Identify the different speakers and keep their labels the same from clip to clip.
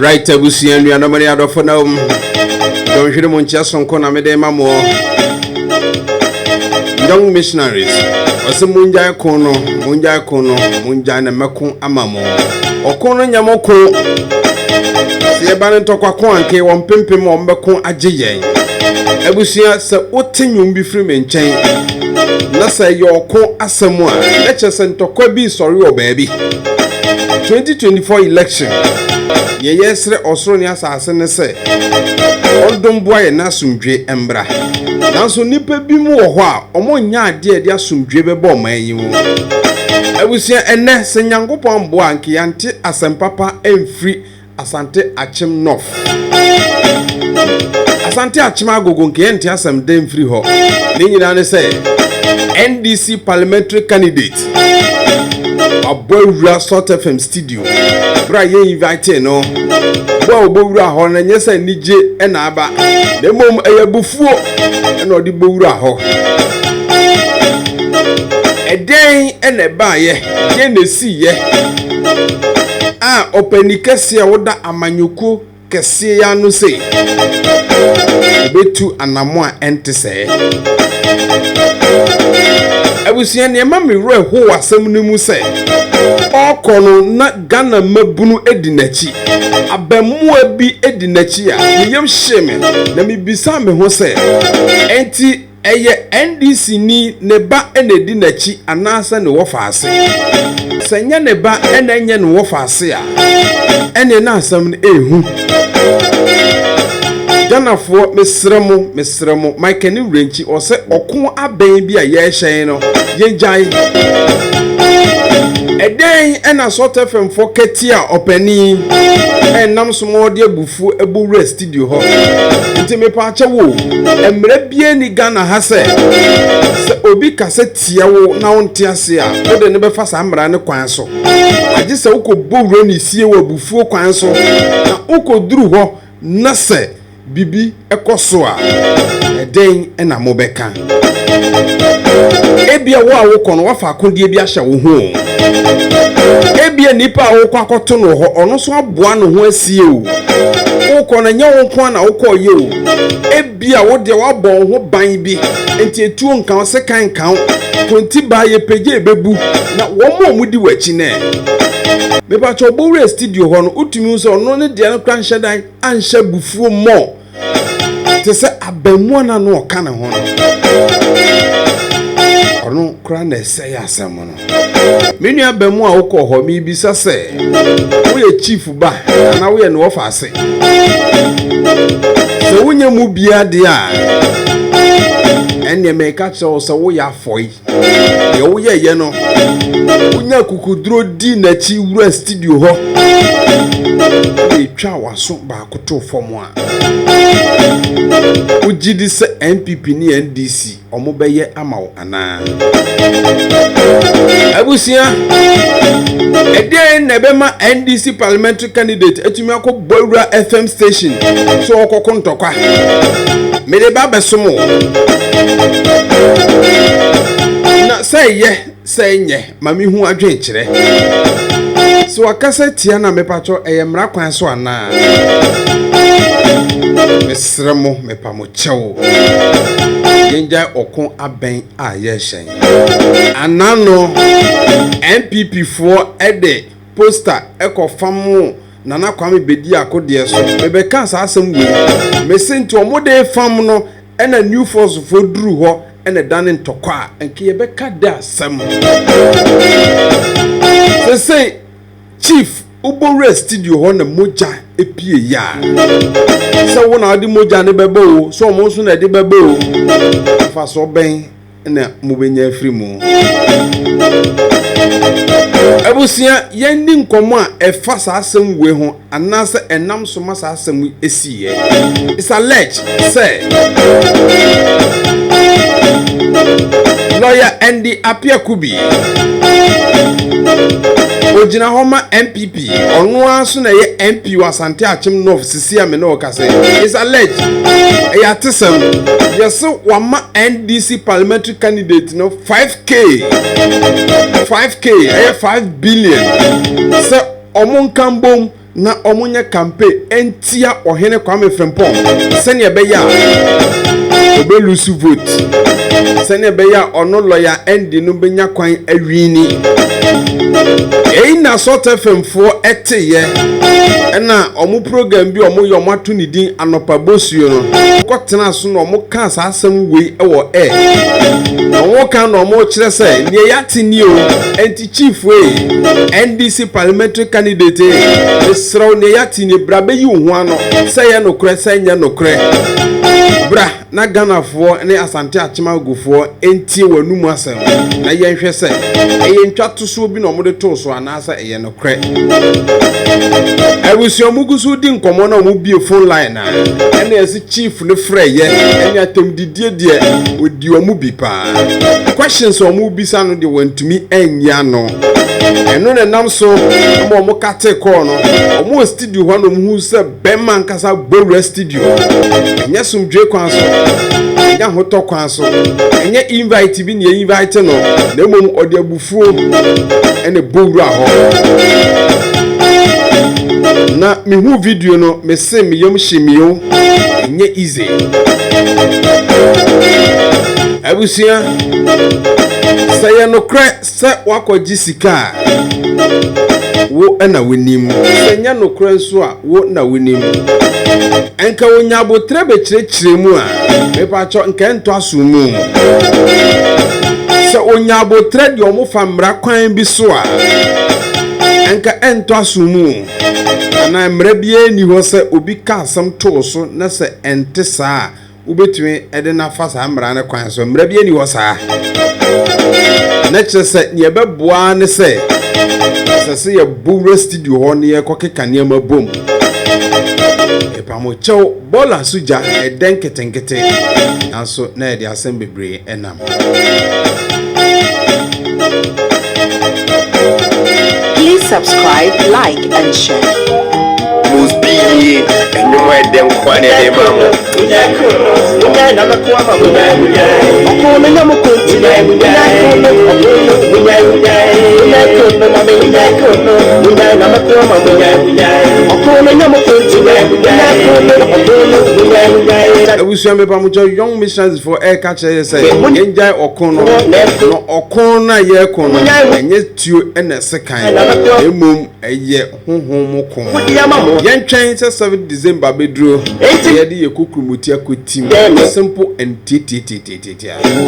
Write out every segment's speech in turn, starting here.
Speaker 1: Right, Abusian, you are no money out of for now. Don't you want just some corner made them more young missionaries. Or some Munja Kono, Munja and Makun Amamo. Or Kono Yamoko. See a banner talk of Kwan K. One pimpim on Bakon Ajiye. Abusia, Sir, what thing you be free and chain? Nasa your co as someone. Let's just send to Kobe, sorry, baby. 2024 election. Yes, Australia assassin say. All don't boy and Nasumdre Embra. Now so nipper be more while, or more yard dear, dear Sumdre bomb, you. I will say a nest and young upon Boanki anti as and papa and free Ashanti Akyem North. Ashanti Akyem agogo anti as some damn free ho. Then you say NDC palimentary candidate. A boy real sort of FM studio. Brian invite no. Boy bowra ho na nyesa nije e na aba. Na mom ayabufuo e na odi bowra ho. Eden e na ba ye, je na si ye. Ah opani kese a woda amanyoko kese ya no se. Betu anamo a ente se. Abusia ne ma me re ho asem ne mu se okono na Ghana mabunu edinachi abamua bi edinachi a yem hyeme na me bisa me ho se enti eye NDC ni ne ba enedinachi anasa ne wo faase senya ne ba enenye ne wo faase a ene na asem ne ehu Ghana for mesremo Mike ni renchi o se okun aben bi a ye hyen no ye jai eden ena sort FM for ketia opani enam somo de abufu ebu studio ho nti me pa ache wo emre bie ni Ghana ha se obi kase tia wo na wonte ase a wo de ne be fa sa mra ne kwan so age se ukobowro ni sie wo abufu kwan so na ukoduru ho na se bibi ekoso a eden ena mobeka ebia wo a wo kono wa fa akondie bi ahya wo ho ebia nipa a wo kwakoto no ho ono so aboa no ho asie o wo kono nya wo kwa na wo koye o ebia wo de wa bon ho ban bi enti etuo nkan se kan kan konti ba ye peje bebu na wo mo di wachi ne me ba cho bowre studio ho no utumi so no ne de no kran hyedan anhye bufuo mo te se abamu na no ka ne ho no ono kran na se ya asem no menu abamu a wo ko ho mi bisa se wo ye chief ba na wo ye no fa ase se wonye mu bia de a enne me ka cho so wo ya foi ye wo ye no wonya kukuduro di na chi wura studio ho e twa waso ba koto fom a ujidi se NPP ni NDC omo beye amawo ana abusia eden na be ma NDC parliamentary candidate etumi akobowura FM station so okokontokwa me de ba besomo na say nye mami hu adwen kire so akasa tia na mepacho eyemra kwan so ana mesremo mepamo chewo yenja okon aben a ye hyen anano NPP for ede poster ekofam nana kwame bediako de so mebeka sa asem we mesenti omode fam no ena new force for dru ho ene dan ntokwa enke ye beka da asem say chief ubore studio ho na moja epie ya so wona adi moja ne bebo so mo so na de bebo fa so ben na mo benya afri mu abusia yendi nkomo a efa sa asem we ho anase enam so ma sa asem esiye it's alleged say lawyer Andy Apiakubi ojina homa NPP onu aso na ye MP wa Ashanti Akyem North sisi ame na okase is alleged ya tesem yes wama NDC parliamentary candidate no 5k 5 billion so omon kambom na omunye campaign entia ohene kwame frimpong sene beya obelusu vote sene beya ono lawyer endi no benya kwan awini na sort FM4 eteye na omu program bi omu yo matu ni din anopa bosuo no kwotena so no omu ka asasem wei ewo omu ka no omu kire se ne yati ni o enti chief wei NDC palimentary candidate esraw ne yati ni brabe yi ho ano se ye no kure se nya no kure bra na ganafo ne Asante Akyem agofo enti wanumu asem na yenhwe se eye ntwato so bi no omu de to so anasa eye no kure ebusi omugusu di nkomo na omu bie phone line na ene esi chief ne frɛ ye ene atem didie die odi omu bi pa questions omu bi sa no de wantumi anya no eno ne nam so omu kate call no omu studio ho no mu se bema nkasa gbowura studio enya sumdwe kwan so enya hoto kwan so enya invite bi ne invite no na mom odi abufuo ene bowura ho na mi hu video no me se mi yom hyemio enye easy abusia say no kre se wakoji sika wo na wenim se nya no kre nso a wo na wenim enka wonya abotre be kirekire mu a me pa cho nka ento asumu se onya abotre de omo fa mra kwan bi so a enka ento asumu na mra bie ni ho se obi ka asam to so na se ente saa ubetumi ede na fa saa mra ne kwan so mra bie ni ho saa na che se ne beboa ne se se ye bowura studio ho ne ye kokeka ne ma bom epamo chew bola suja eden ketenkete aso na ye de asem bebre enam.
Speaker 2: Please subscribe, like, and share.
Speaker 3: Must be and no more than one day, Mamma.
Speaker 1: We young missions for air catcher say enjoy okono no okono ye kono enye tuo ene sekan emom eye honhom kon yen twen se 7 December bedro ye de ye kokumuti akotim simple and ttt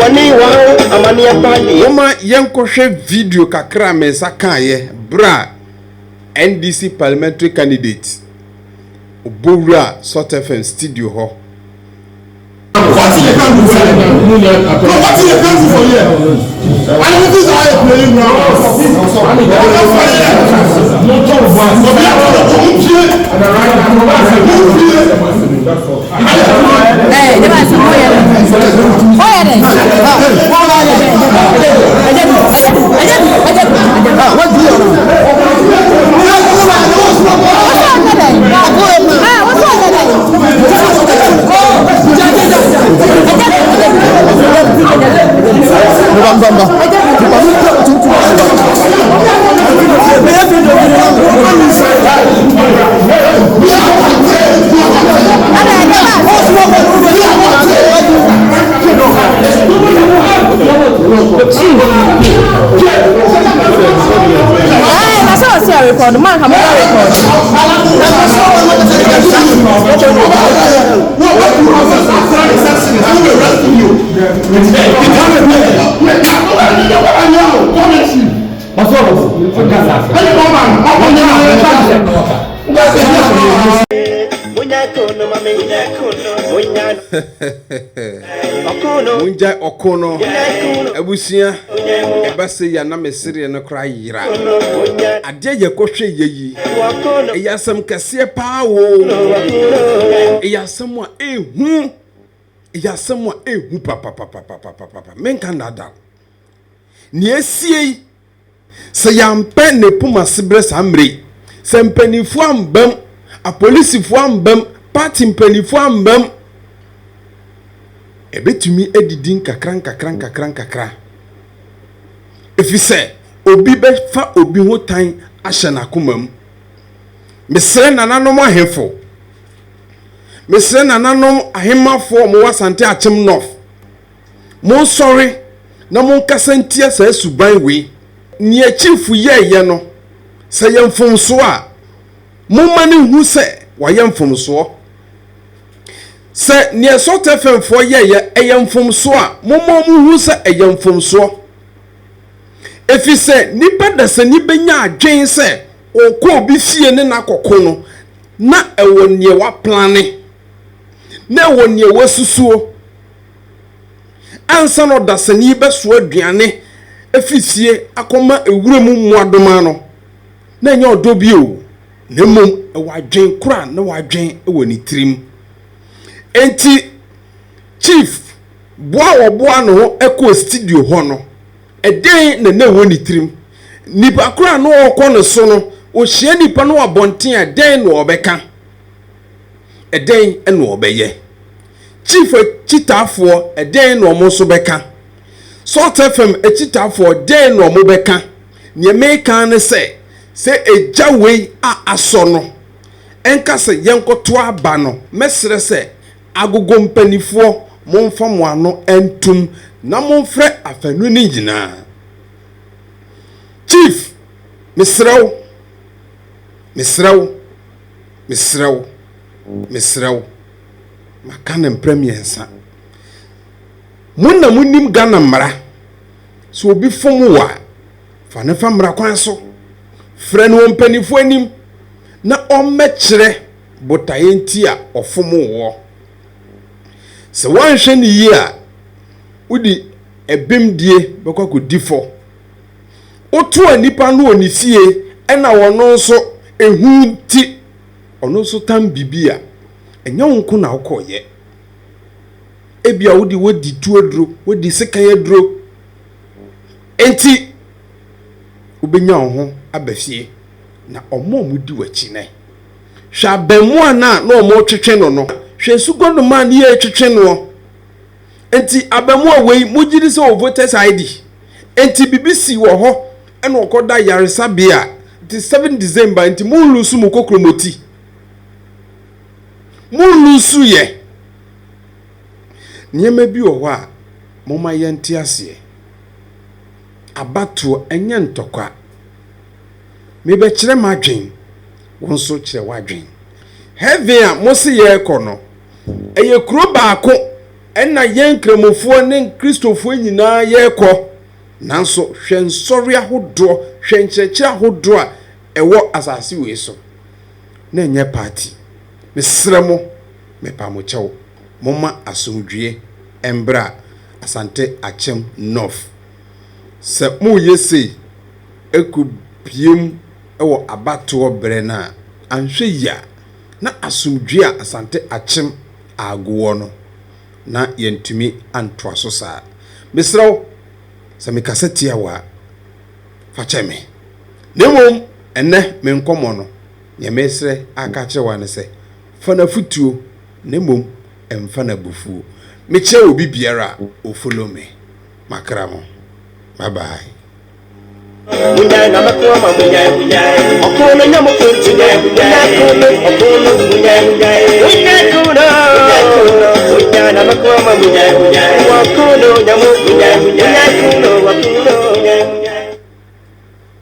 Speaker 3: woni wa amani apani
Speaker 1: woma yen kohwe video kakra me sakaye bra NDC parliamentary candidate obowura Sort FM studio ho.
Speaker 4: What you can do for you? What you can do for you? And this is how you play ground.
Speaker 5: Hey, there was some more. The man come
Speaker 1: Munja okono abusia ebase ya na mesire no kra yira ade ye kohwe yeyi eyasam kase paawo eyasam a ehu papa menka nada ni esie se yampe ne puma sibre samre se mpanifu ambam apolisifu ambam party mpanifu ambam ebetumi edidin kakran efise obi be fa obi ho tan ahye na komam mesre nananom ahemfo mesre nananom ahemafo mo Ashanti Akyem North mo sorry na mo kasantia sa suban we ni chief ye no se yemfomso a mo mani hu se wa yemfomso se ni esote femfo ye eyemfomso a mo mo hu se eyemfomso efise nipa da se ni benya adwen se okọ obi fie ne nakọkọ no na ewo nie wa plane na ewo nie wa susuo ansa no da se ni beso aduane efisie akoma ewuremu muadoma no na nya odo bi o na mom ewo adwen kura na wa adwen ewo ni tirim enti chief boa no eko studio ho no eden na ewo ni tirim nipa kura no okọ no so no o hye nipa no abonten a den no obeka eden eno obeye chief chitafo eden no mo so beka sort fm chitafo den no mo beka ne meka ne se ejawei a aso no enka se yenkoto aba no mesre se agogo mpanifo momfa mo ano entum na momfre afanu ni nyina chief misraw makana premiersa munna munnim Ghana mara so obi fomu wa fa ne fa mara kwan so frɛ no mpanifo anim na ɔmmɛkyerɛ botayenti a ɔfomu wo se wanhwɛ ne yi a udi ebemdie bɛkɔ kodifo otu anipa no oni fie ɛna wɔno nso ehu ti ono so tam bibia enya wonko na ukoye ebia wodi tuodro wodi sekayedro enti ubenya ho abafie na omo mudi wachi ne hwa bemu ana na omo twetwe no no hwe sugondo man ye twetwe no enti abemu awei mugiri se voters ID enti BBC wo ho ena okoda yaresa bia the 7 December enti mu lusu mu kokromoti mu lusu ye niema bi wo a moma yenti ase abato enye ntokwa me be kire madwen wonso kire wadwen heaven a mosi ye kono eye kuro baako ena yen kremofo ne kristofo nyina ye ko nanso hwensori ahodo hwenkyekye ahodo a ewo asase we so na enye party mesremo mepa mo kyew moma asomdwie embra Ashanti Akyem North se mu yesi ekubiem ewo abato bre na anhwe ya na asomdwie a Ashanti Akyem agogo no na yentumi antoa so saa mesrew se me kaseti awa fa cheme nemom enne me nkomo no ye mesre aka kyewa ne se fa na futuo nemom emfa na bufuo me kye obi biara o follow me makramo bye bye
Speaker 3: Munyai na makoma munyai okono nyamo kunti munyai okono munyai munyai na makoma munyai okono nyamo munyai